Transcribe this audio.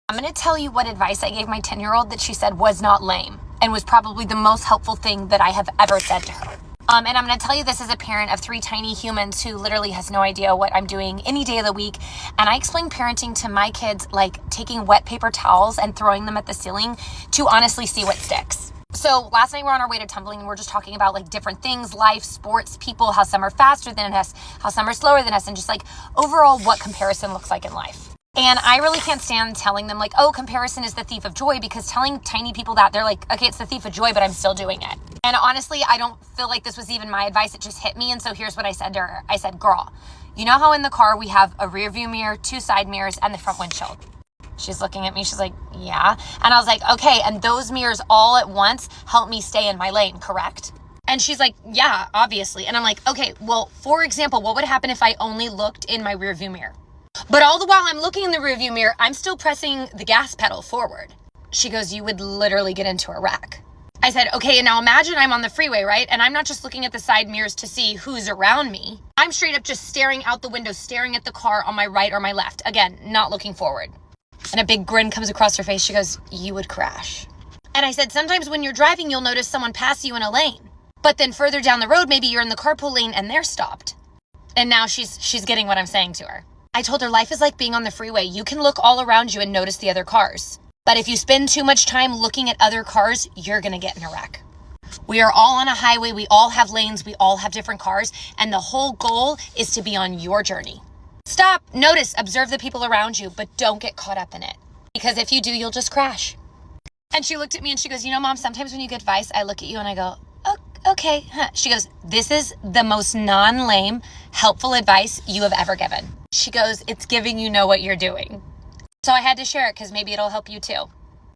I'm going to tell you what advice I gave my 10-year-old that she said was not lame and was probably the most helpful thing that I have ever said to her. And I'm going to tell you this as a parent of 3 tiny humans who literally has no idea what I'm doing any day of the week. And I explain parenting to my kids like taking wet paper towels and throwing them at the ceiling to honestly see what sticks. So last night we're on our way to tumbling and we're just talking about like different things, life, sports, people, how some are faster than us, how some are slower than us, and just like overall what comparison looks like in life. And I really can't stand telling them like, oh, comparison is the thief of joy, because telling tiny people that, they're like, okay, it's the thief of joy, but I'm still doing it. And honestly, I don't feel like this was even my advice. It just hit me. And so here's what I said to her. I said, girl, you know how in the car we have a rear view mirror, 2 side mirrors, and the front windshield? She's looking at me. She's like, yeah. And I was like, okay. And those mirrors all at once help me stay in my lane, correct? And she's like, yeah, obviously. And I'm like, okay, well, for example, what would happen if I only looked in my rear view mirror? But all the while I'm looking in the rearview mirror, I'm still pressing the gas pedal forward. She goes, you would literally get into a wreck. I said, okay, and now imagine I'm on the freeway, right? And I'm not just looking at the side mirrors to see who's around me. I'm straight up just staring out the window, staring at the car on my right or my left. Again, not looking forward. And a big grin comes across her face. She goes, you would crash. And I said, sometimes when you're driving, you'll notice someone pass you in a lane. But then further down the road, maybe you're in the carpool lane and they're stopped. And now she's getting what I'm saying to her. I told her life is like being on the freeway. You can look all around you and notice the other cars. But if you spend too much time looking at other cars, you're going to get in a wreck. We are all on a highway. We all have lanes. We all have different cars. And the whole goal is to be on your journey. Stop, notice, observe the people around you, but don't get caught up in it. Because if you do, you'll just crash. And she looked at me and she goes, you know, Mom, sometimes when you get advice, I look at you and I go, oh, okay. Huh. She goes, this is the most non-lame, helpful advice you have ever given. She goes, it's giving you know what you're doing. So I had to share it because maybe it'll help you too.